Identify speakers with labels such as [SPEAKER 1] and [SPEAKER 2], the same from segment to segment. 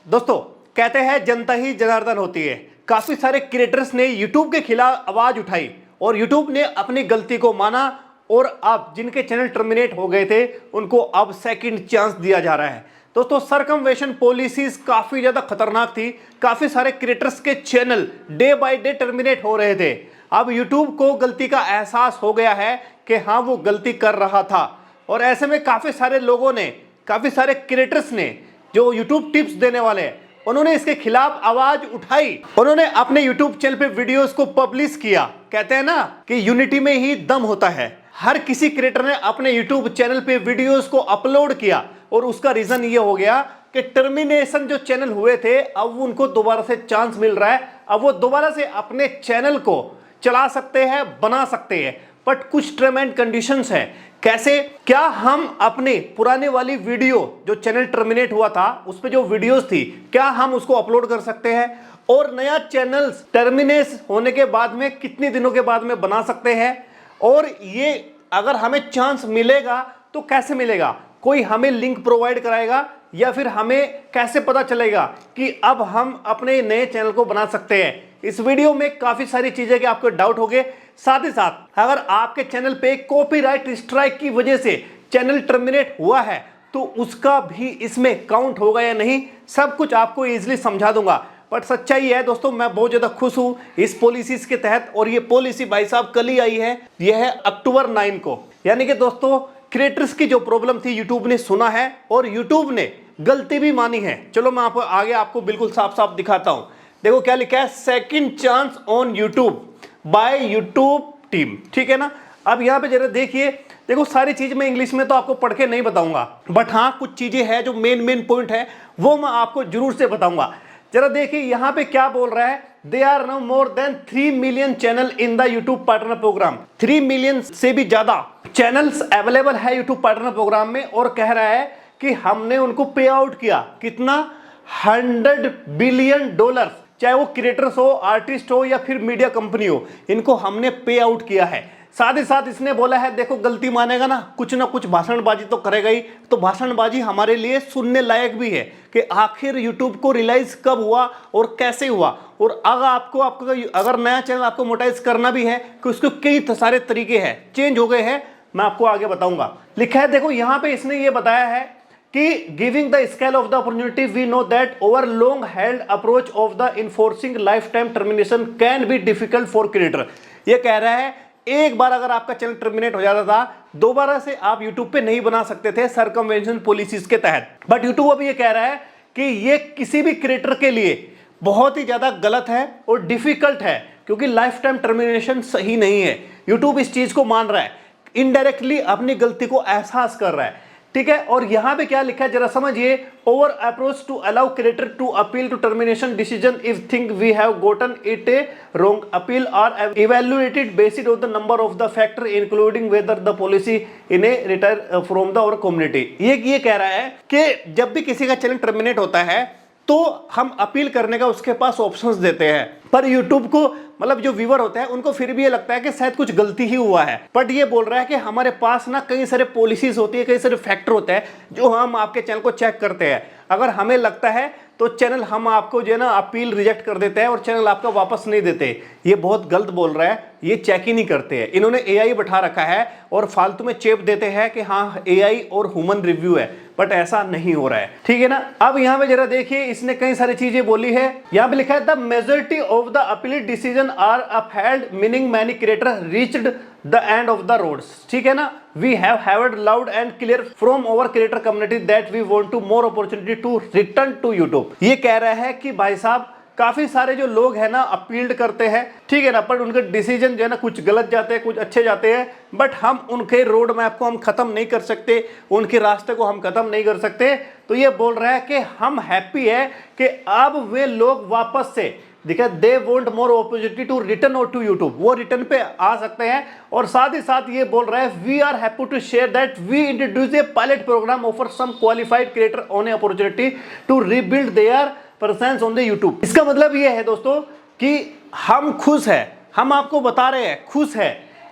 [SPEAKER 1] दोस्तों, कहते हैं जनता ही जनार्दन होती है। काफी सारे क्रिएटर्स ने यूट्यूब के खिलाफ आवाज उठाई और यूट्यूब ने अपनी गलती को माना और अब जिनके चैनल टर्मिनेट हो गए थे उनको अब सेकंड चांस दिया जा रहा है। दोस्तों, सरकमवेशन पॉलिसीज काफी ज्यादा खतरनाक थी। काफी सारे क्रिएटर्स के channel day by day terminate हो रहे थे। अब यूट्यूब को गलती का एहसास हो गया है कि हाँ, वो गलती कर रहा था और ऐसे में काफी सारे लोगों ने, काफी सारे क्रिएटर्स ने जो यूट्यूब टिप्स देने वाले हैं, उन्होंने इसके खिलाफ आवाज उठाई। उन्होंने अपने यूट्यूब चैनल पे वीडियोस को पब्लिश किया। कहते हैं ना कि यूनिटी में ही दम होता है। हर किसी क्रिएटर ने अपने यूट्यूब चैनल पे वीडियोस को अपलोड किया और उसका रीजन ये हो गया कि टर्मिनेशन जो चैनल हुए थे अब उनको दोबारा से चांस मिल रहा है। अब वो दोबारा से अपने चैनल को चला सकते हैं, बना सकते हैं, बट कुछ टर्म एंड कंडीशंस हैं। कैसे? क्या हम अपने पुराने वाली वीडियो जो चैनल टर्मिनेट हुआ था उस पे जो वीडियोस थी, क्या हम उसको अपलोड कर सकते हैं? और नया चैनल टर्मिनेट होने के बाद में कितने दिनों के बाद में बना सकते हैं? और ये अगर हमें चांस मिलेगा तो कैसे मिलेगा? कोई हमें लिंक प्रोवाइड कराएगा या फिर हमें कैसे पता चलेगा कि अब हम अपने नए चैनल को बना सकते हैं? इस वीडियो में काफी सारी चीजें के आपको डाउट होंगे। साथ ही साथ अगर आपके चैनल पे कॉपीराइट स्ट्राइक की वजह से चैनल टर्मिनेट हुआ है तो उसका भी इसमें काउंट होगा या नहीं, सब कुछ आपको इजीली समझा दूंगा। बट सच्चाई है दोस्तों, मैं बहुत ज्यादा खुश हूं इस पॉलिसीज के तहत। और ये पॉलिसी भाई साहब कल ही आई है, यह है अक्टूबर 9 को। यानी कि दोस्तों, क्रिएटर्स की जो प्रॉब्लम थी यूट्यूब ने सुना है और यूट्यूब ने गलती भी मानी है। चलो मैं आपको आगे आपको बिल्कुल साफ साफ दिखाता हूं। देखो क्या लिखा है, second chance on YouTube by YouTube team. ठीक है ना। अब यहां पे जरा देखिए, देखो सारी चीज मैं इंग्लिश में तो आपको पढ़ के नहीं बताऊंगा, बट हाँ कुछ चीजें हैं जो मेन पॉइंट है वो मैं आपको जरूर से बताऊंगा। जरा देखिए यहां पे क्या बोल रहा है, they are now more than 3 million channel in the YouTube partner program. 3 million से भी ज्यादा चैनल्स अवेलेबल है यूट्यूब पार्टनर प्रोग्राम में। और कह रहा है कि हमने उनको पे आउट किया कितना, $100 बिलियन। चाहे वो क्रिएटर्स हो, आर्टिस्ट हो या फिर मीडिया कंपनी हो, इनको हमने पे आउट किया है। साथ ही साथ इसने बोला है, देखो गलती मानेगा ना कुछ भाषणबाजी तो करेगा ही। तो भाषणबाजी हमारे लिए सुनने लायक भी है कि आखिर यूट्यूब को रियलाइज कब हुआ और कैसे हुआ। और अगर नया चैनल आपको मोनेटाइज करना भी है कि उसके कई सारे तरीके हैं, चेंज हो गए हैं, मैं आपको आगे बताऊंगा। लिखा है देखो यहां पे इसने ये बताया है कि giving the scale of the opportunity we know that over long held approach of the enforcing lifetime termination can be difficult for creator. ये कह रहा है एक बार अगर आपका चैनल टर्मिनेट हो जाता था, दोबारा से आप यूट्यूब पे नहीं बना सकते थे सरकमवेंशन पॉलिसीज के तहत। बट यूट्यूब अभी ये कह रहा है कि ये किसी भी क्रिएटर के लिए बहुत ही ज्यादा गलत है और डिफिकल्ट है, क्योंकि लाइफ टाइम टर्मिनेशन सही नहीं है। यूट्यूब इस चीज को मान रहा है, इनडायरेक्टली अपनी गलती को एहसास कर रहा है। ठीक है। और यहां पे क्या लिखा है जरा समझिए, over approach to allow creator to appeal to termination decision if think we have gotten it a wrong appeal are evaluated based on the number of the factor including whether the policy in a retire from the our community. ये कह रहा है कि जब भी किसी का channel terminate होता है तो हम अपील करने का उसके पास ऑप्शंस देते हैं, पर यूट्यूब को मतलब जो व्यूअर होते हैं उनको फिर भी ये लगता है कि शायद कुछ गलती ही हुआ है। बट ये बोल रहा है कि हमारे पास ना कई सारे पॉलिसीज होती है, कई सारे फैक्टर होते हैं जो हम आपके चैनल को चेक करते हैं। अगर हमें लगता है तो चैनल हम आपको जो है ना अपील रिजेक्ट कर देते हैं और चैनल आपका वापस नहीं देते। ये बहुत गलत बोल रहा है, ये चेक ही नहीं करते हैं। इन्होंने एआई बैठा रखा है और फालतू में चेप देते हैं कि हाँ एआई और ह्यूमन रिव्यू है, बट ऐसा नहीं हो रहा है। ठीक है ना। अब यहाँ पे जरा देखिए इसने कई सारी चीजें बोली है। यहाँ पे लिखा है the majority of the appeal decision are upheld meaning many creator reached the end of the roads. ठीक है ना। We have heard loud and clear from our creator community that we want to more opportunity to return to YouTube। ये कह रहा है कि भाई साहब काफी सारे जो लोग हैं ना अपील्ड करते हैं, ठीक है ना, पर उनके डिसीजन जो है ना कुछ गलत जाते हैं, कुछ अच्छे जाते हैं, बट हम उनके रोड मैप को हम खत्म नहीं कर सकते, उनके रास्ते को हम खत्म नहीं कर सकते। तो ये बोल रहा है कि हम हैप्पी है कि अब वे लोग वापस से देखा, they want more opportunity to return और टू यूट्यूब, वो रिटर्न पे आ सकते हैं। और साथ ही साथ ये बोल रहा है we are happy to share that we introduce a pilot program offer some qualified creator on a opportunity to rebuild their presence on the YouTube. इसका मतलब ये है दोस्तों कि हम खुश है, हम आपको बता रहे हैं खुश है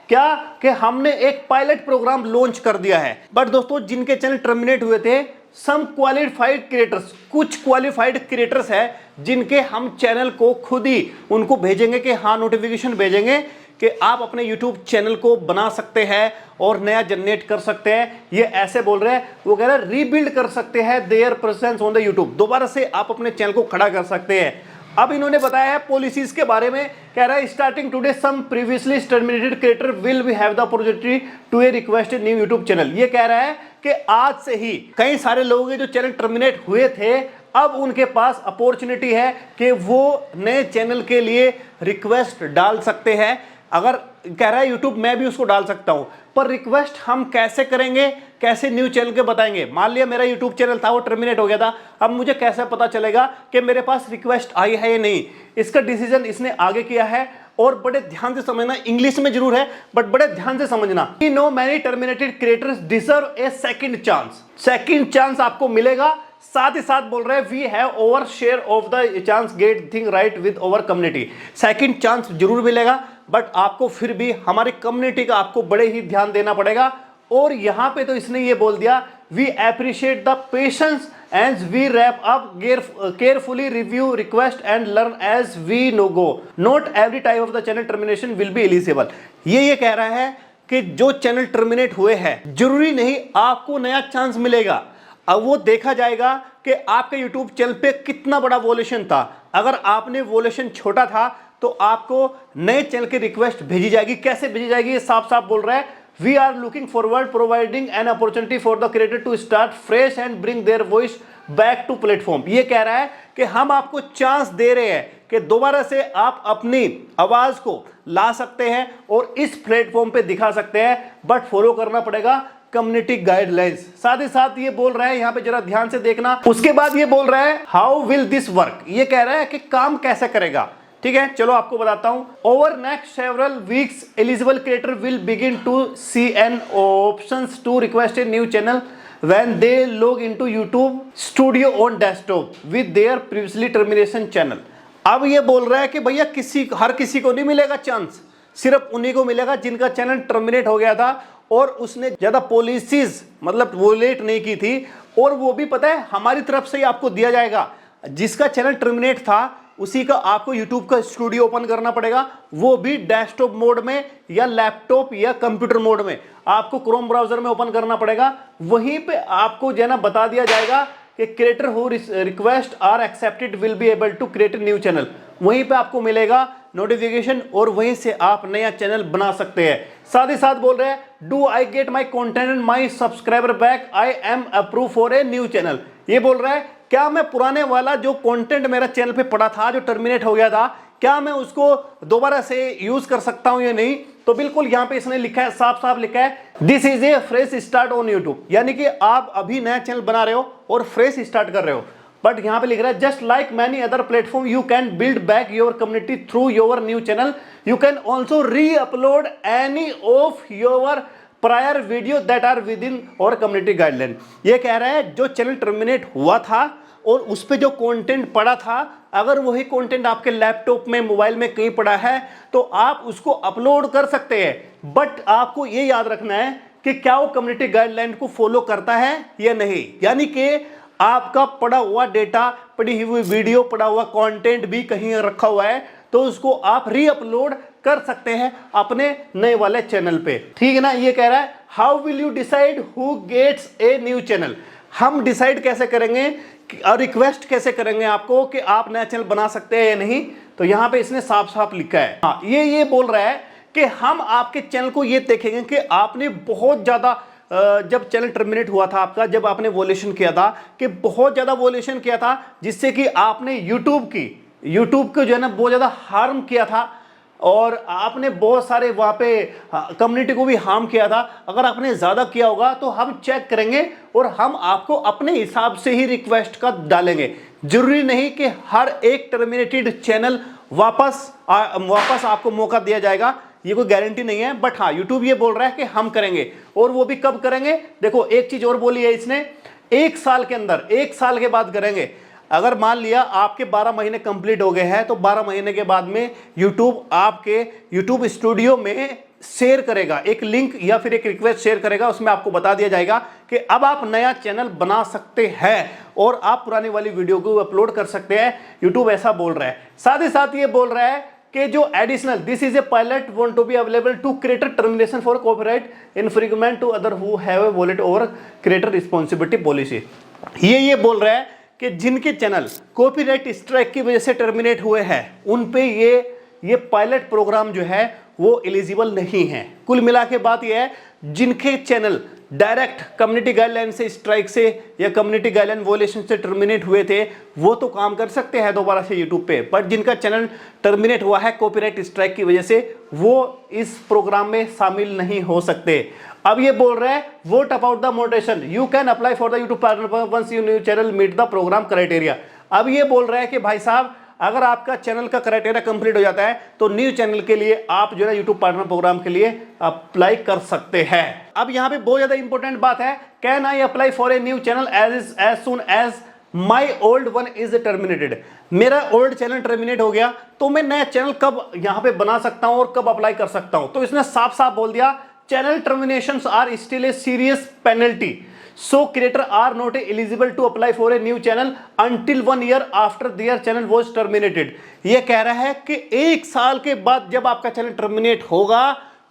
[SPEAKER 1] क्या कि हमने एक पायलट प्रोग्राम लॉन्च कर दिया है। बट दोस्तों जिनके चैनल टर्मिनेट हुए थे सम क्वालिफाइड क्रिएटर्स, कुछ क्वालिफाइड क्रिएटर्स है जिनके हम चैनल को खुद ही उनको भेजेंगे कि हाँ, नोटिफिकेशन भेजेंगे कि आप अपने YouTube चैनल को बना सकते हैं और नया जनरेट कर सकते हैं। ये ऐसे बोल रहे हैं, वो कह रहे हैं रीबिल्ड कर सकते हैं there presence on the YouTube, दोबारा से आप अपने चैनल को खड़ा कर सकते हैं। अब इन्होंने बताया है पॉलिसीज के बारे में, कह रहा है starting today some previously terminated creator will be have the opportunity to a requested new YouTube channel. ये कह रहा है कि आज से ही कई सारे लोगों के जो चैनल टर्मिनेट हुए थे, अब उनके पास अपॉर्चुनिटी है कि वो नए चैनल के लिए रिक्वेस्ट डाल सकते हैं। अगर कह रहा है यूट्यूब मैं भी उसको डाल सकता हूं, पर रिक्वेस्ट हम कैसे करेंगे, कैसे न्यू चैनल के बताएंगे। मान लिया मेरा यूट्यूब चैनल था, वो टर्मिनेट हो गया था, अब मुझे कैसे पता चलेगा कि मेरे पास रिक्वेस्ट आई है या नहीं। इसका डिसीजन इसने आगे किया है और बड़े ध्यान से समझना, इंग्लिश में जरूर है बट बड़े ध्यान से समझना। We know many terminated creators deserve a second chance, second chance आपको मिलेगा। साथ ही साथ बोल रहे हैं we have over share of the chance get thing right with over community, second chance जरूर मिलेगा बट आपको फिर भी हमारी कम्युनिटी का आपको बड़े ही ध्यान देना पड़ेगा। और यहां पे तो इसने ये बोल दिया, we appreciate the patience as we wrap up carefully review request and learn as we know go, not every type of the channel termination will be eligible. ये कह रहा है कि जो चैनल टर्मिनेट हुए हैं जरूरी नहीं आपको नया चांस मिलेगा। अब वो देखा जाएगा कि आपके YouTube चैनल पे कितना बड़ा वॉल्यूशन था। अगर आपने वॉल्यूशन छोटा था तो आपको नए चैनल की रिक्वेस्ट भेजी जाएगी। कैसे भेजी जाएगी, ये साफ साफ बोल रहा है, we are looking forward providing an opportunity for the creator to start fresh and bring their voice back to platform. ये कह रहा है कि हम आपको चांस दे रहे हैं कि दोबारा से आप अपनी आवाज को ला सकते हैं और इस प्लेटफॉर्म पे दिखा सकते हैं, बट फॉलो करना पड़ेगा कम्युनिटी गाइडलाइंस। साथ ही साथ ये बोल रहा है, यहां पे जरा ध्यान से देखना, उसके बाद ये बोल रहा है हाउ विल दिस वर्क, ये कह रहा है कि काम कैसे करेगा। ठीक है, चलो आपको बताता हूं। Over next several weeks eligible creator will begin to see an options to request a new channel when they log into YouTube Studio on desktop with their previously termination channel. अब ये बोल रहा है कि भैया हर किसी को नहीं मिलेगा चांस, सिर्फ उन्हीं को मिलेगा जिनका चैनल टर्मिनेट हो गया था और उसने ज्यादा पॉलिसीज मतलब वोलेट नहीं की थी, और वो भी पता है हमारी तरफ से ही आपको दिया जाएगा। जिसका चैनल टर्मिनेट था उसी का आपको YouTube का स्टूडियो ओपन करना पड़ेगा, वो भी डेस्कटॉप मोड में या लैपटॉप या कंप्यूटर मोड में आपको क्रोम ब्राउजर में ओपन करना पड़ेगा। वहीं पे आपको जो है ना बता दिया जाएगा कि creator who request are accepted will be able to create new channel, वहीं पे आपको मिलेगा नोटिफिकेशन और वहीं से आप नया चैनल बना सकते हैं। साथ ही साथ बोल रहे हैं, do I get my content and my subscriber back, I am approve for a new channel. ये बोल रहा है क्या मैं पुराने वाला जो कंटेंट मेरा चैनल पे पड़ा था, जो टर्मिनेट हो गया था, क्या मैं उसको दोबारा से यूज कर सकता हूं या नहीं। तो बिल्कुल यहां पे इसने लिखा है, साफ साफ लिखा है, this is A fresh start on YouTube, यानी कि आप अभी नया चैनल बना रहे हो और फ्रेश स्टार्ट कर रहे हो। बट यहां पे लिख रहा है, just like many other platform you can build back your community through your new channel, you can also reupload any of your prior video that are within our community guideline. ये कह रहा है जो channel terminate हुआ था और उस पर जो कंटेंट पड़ा था, अगर वही कंटेंट आपके लैपटॉप में मोबाइल में कहीं पड़ा है तो आप उसको अपलोड कर सकते हैं, बट आपको ये याद रखना है कि क्या वो कम्युनिटी गाइडलाइन को फॉलो करता है या नहीं। यानी कि आपका पड़ा हुआ डेटा, पड़ी हुई वीडियो, पड़ा हुआ कंटेंट भी कहीं रखा हुआ है तो उसको आप री अपलोड कर सकते हैं अपने नए वाले चैनल पे। ठीक है ना। ये कह रहा है how will you decide who gets a new channel, हम डिसाइड कैसे करेंगे और रिक्वेस्ट कैसे करेंगे आपको कि आप नया चैनल बना सकते हैं या नहीं। तो यहां पे इसने साफ साफ लिखा है, हाँ ये बोल रहा है कि हम आपके चैनल को ये देखेंगे कि आपने बहुत ज्यादा जब चैनल टर्मिनेट हुआ था आपका, जब आपने वॉल्यूशन किया था कि बहुत ज्यादा वॉल्यूशन किया था जिससे कि आपने यूट्यूब को जो है ना बहुत ज्यादा हार्म किया था और आपने बहुत सारे वहाँ पे कम्युनिटी को भी हार्म किया था। अगर आपने ज़्यादा किया होगा तो हम चेक करेंगे और हम आपको अपने हिसाब से ही रिक्वेस्ट का डालेंगे। जरूरी नहीं कि हर एक टर्मिनेटेड चैनल वापस आपको मौका दिया जाएगा, ये कोई गारंटी नहीं है। बट हाँ, यूट्यूब ये बोल रहा है कि हम करेंगे, और वो भी कब करेंगे। देखो एक चीज़ और बोली है इसने, 1 साल के अंदर, 1 साल के बाद करेंगे। अगर मान लिया आपके 12 महीने कंप्लीट हो गए हैं तो 12 महीने के बाद में यूट्यूब आपके यूट्यूब स्टूडियो में शेयर करेगा, एक लिंक या फिर एक रिक्वेस्ट शेयर करेगा, उसमें आपको बता दिया जाएगा कि अब आप नया चैनल बना सकते हैं और आप पुरानी वाली वीडियो को अपलोड कर सकते हैं। यूट्यूब ऐसा बोल रहा है। साथ ही साथ ये बोल रहा है कि जो additional this is a pilot want to be available to creator termination for copyright infringement to other who have a wallet over creator responsibility policy. ये बोल रहा है कि जिनके चैनल कॉपीराइट स्ट्राइक की वजह से टर्मिनेट हुए हैं उन पे ये पायलट प्रोग्राम जो है वो एलिजिबल नहीं है। कुल मिला के बात यह है, जिनके चैनल डायरेक्ट कम्युनिटी गाइडलाइन से स्ट्राइक से या कम्युनिटी गाइडलाइन वोलेशन से टर्मिनेट हुए थे वो तो काम कर सकते हैं दोबारा से यूट्यूब पे, बट जिनका चैनल टर्मिनेट हुआ है कॉपीराइट स्ट्राइक की वजह से वो इस प्रोग्राम में शामिल नहीं हो सकते। अब ये बोल रहा है what about the monetization, you can apply for the YouTube partner once your new channel meet the program criteria. अब ये बोल रहा है कि भाई साहब अगर आपका चैनल का क्राइटेरिया कंप्लीट हो जाता है तो न्यू चैनल के लिए आप जो है यूट्यूब पार्टनर प्रोग्राम के लिए अप्लाई कर सकते हैं। अब यहाँ पे बहुत ज्यादा इंपॉर्टेंट बात है, can I apply for a new channel as soon as my old one is terminated. मेरा ओल्ड चैनल टर्मिनेट हो गया तो मैं नया चैनल कब यहाँ पे बना सकता हूँ और कब अप्लाई कर सकता हूँ। तो इसने साफ साफ बोल दिया channel terminations are still a serious penalty, so creator are not eligible to apply for a new channel until 1 year after their channel was terminated। ये कह रहा है कि 1 साल के बाद जब आपका चैनल टर्मिनेट होगा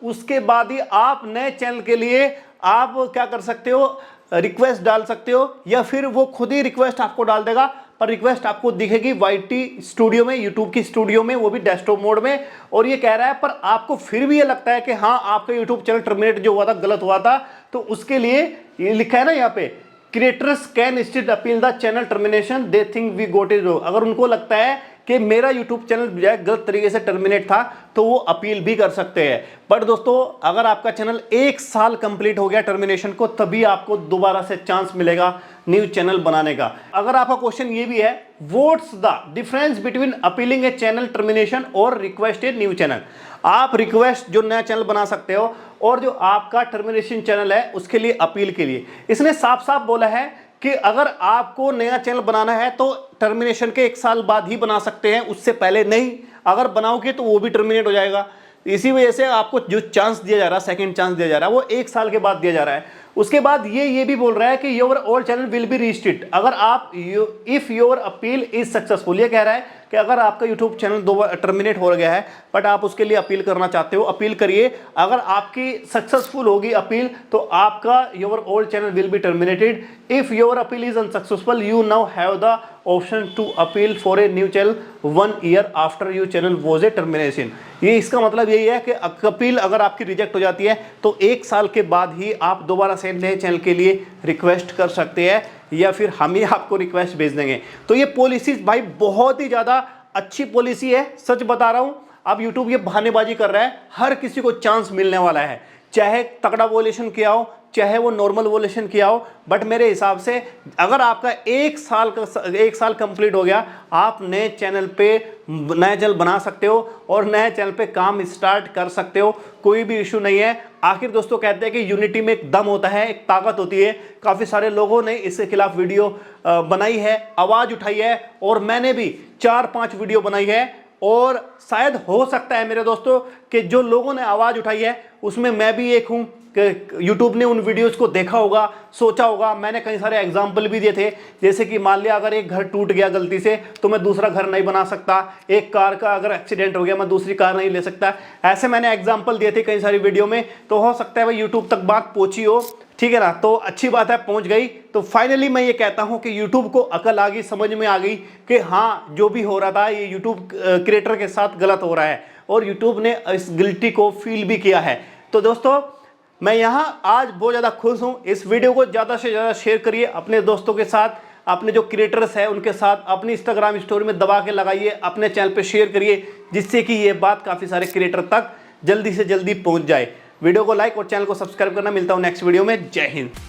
[SPEAKER 1] उसके बाद ही आप नए चैनल के लिए आप क्या कर सकते हो, रिक्वेस्ट डाल सकते हो, या फिर वो खुद ही रिक्वेस्ट आपको डाल देगा, पर रिक्वेस्ट आपको दिखेगी वाईटी स्टूडियो में, यूट्यूब की स्टूडियो में, वो भी डेस्कटॉप मोड में। और ये कह रहा है पर आपको फिर भी ये लगता है कि हाँ आपका यूट्यूब चैनल टर्मिनेट जो हुआ था गलत हुआ था, तो उसके लिए ये लिखा है ना यहाँ पे creators can still appeal the channel termination they think we got it wrong. अगर उनको लगता है कि मेरा यूट्यूब चैनल गलत तरीके से टर्मिनेट था तो वो अपील भी कर सकते हैं। बट दोस्तों अगर आपका चैनल 1 साल कंप्लीट हो गया टर्मिनेशन को तभी आपको दोबारा से चांस मिलेगा न्यू चैनल बनाने का। अगर आपका क्वेश्चन ये भी है what's the difference between appealing A channel termination और रिक्वेस्ट ए न्यू चैनल। आप रिक्वेस्ट जो नया चैनल बना सकते हो और जो आपका टर्मिनेशन चैनल है उसके लिए अपील के लिए इसने साफ साफ बोला है कि अगर आपको नया चैनल बनाना है तो टर्मिनेशन के 1 साल बाद ही बना सकते हैं, उससे पहले नहीं। अगर बनाओगे तो वो भी टर्मिनेट हो जाएगा। इसी वजह से आपको जो चांस दिया जा रहा है, सेकंड चांस दिया जा रहा है, वो 1 साल के बाद दिया जा रहा है। उसके बाद ये भी बोल रहा है कि your old channel will B restrict अगर आप if your appeal is successful. ये कह रहा है कि अगर आपका यूट्यूब चैनल 2 बार टर्मिनेट हो गया है बट आप उसके लिए अपील करना चाहते हो, अपील करिए। अगर आपकी सक्सेसफुल होगी अपील तो आपका your old channel will be terminated. If your appeal is unsuccessful you now have the option to appeal for a new channel 1 year after your channel was a termination. ये इसका मतलब यही है कि appeal अगर आपकी रिजेक्ट हो जाती है तो 1 साल के बाद ही आप दोबारा से नए चैनल के लिए रिक्वेस्ट कर सकते हैं या फिर हम ही आपको रिक्वेस्ट भेज देंगे। तो ये पॉलिसी भाई बहुत ही ज़्यादा अच्छी पॉलिसी है, सच बता रहा हूँ। अब यूट्यूब ये बहानेबाजी कर रहा है, हर किसी को चांस मिलने वाला है, चाहे तगड़ा वोलेशन किया हो चाहे वो नॉर्मल वोलेशन किया हो। बट मेरे हिसाब से अगर आपका 1 साल कंप्लीट हो गया आप नए चैनल पे नया चैनल बना सकते हो और नए चैनल पे काम स्टार्ट कर सकते हो, कोई भी इशू नहीं है। आखिर दोस्तों कहते हैं कि यूनिटी में एक दम होता है, एक ताकत होती है। काफ़ी सारे लोगों ने इसके खिलाफ वीडियो बनाई है, आवाज़ उठाई है और मैंने भी 4-5 वीडियो बनाई है। और शायद हो सकता है मेरे दोस्तों कि जो लोगों ने आवाज़ उठाई है उसमें मैं भी एक हूँ कि यूट्यूब ने उन वीडियोस को देखा होगा, सोचा होगा। मैंने कई सारे एग्जाम्पल भी दिए थे, जैसे कि मान लिया अगर एक घर टूट गया गलती से तो मैं दूसरा घर नहीं बना सकता, एक कार का अगर एक्सीडेंट हो गया मैं दूसरी कार नहीं ले सकता। ऐसे मैंने एग्जाम्पल दिए थे कई सारी वीडियो में। तो हो सकता है भाई यूट्यूब तक बात पहुंची हो, ठीक है ना, तो अच्छी बात है पहुंच गई। तो फाइनली मैं ये कहता हूं कि यूट्यूब को अकल आ गई, समझ में आ गई कि हाँ जो भी हो रहा था ये यूट्यूब क्रिएटर के साथ गलत हो रहा है और यूट्यूब ने इस गिल्टी को फील भी किया है। तो दोस्तों मैं यहाँ आज बहुत ज़्यादा खुश हूँ। इस वीडियो को ज़्यादा से ज़्यादा शेयर करिए अपने दोस्तों के साथ, अपने जो क्रिएटर्स हैं उनके साथ, अपनी इंस्टाग्राम स्टोरी में दबा के लगाइए, अपने चैनल पे शेयर करिए, जिससे कि ये बात काफ़ी सारे क्रिएटर तक जल्दी से जल्दी पहुँच जाए। वीडियो को लाइक और चैनल को सब्सक्राइब करना। मिलता हूँ नेक्स्ट वीडियो में। जय हिंद।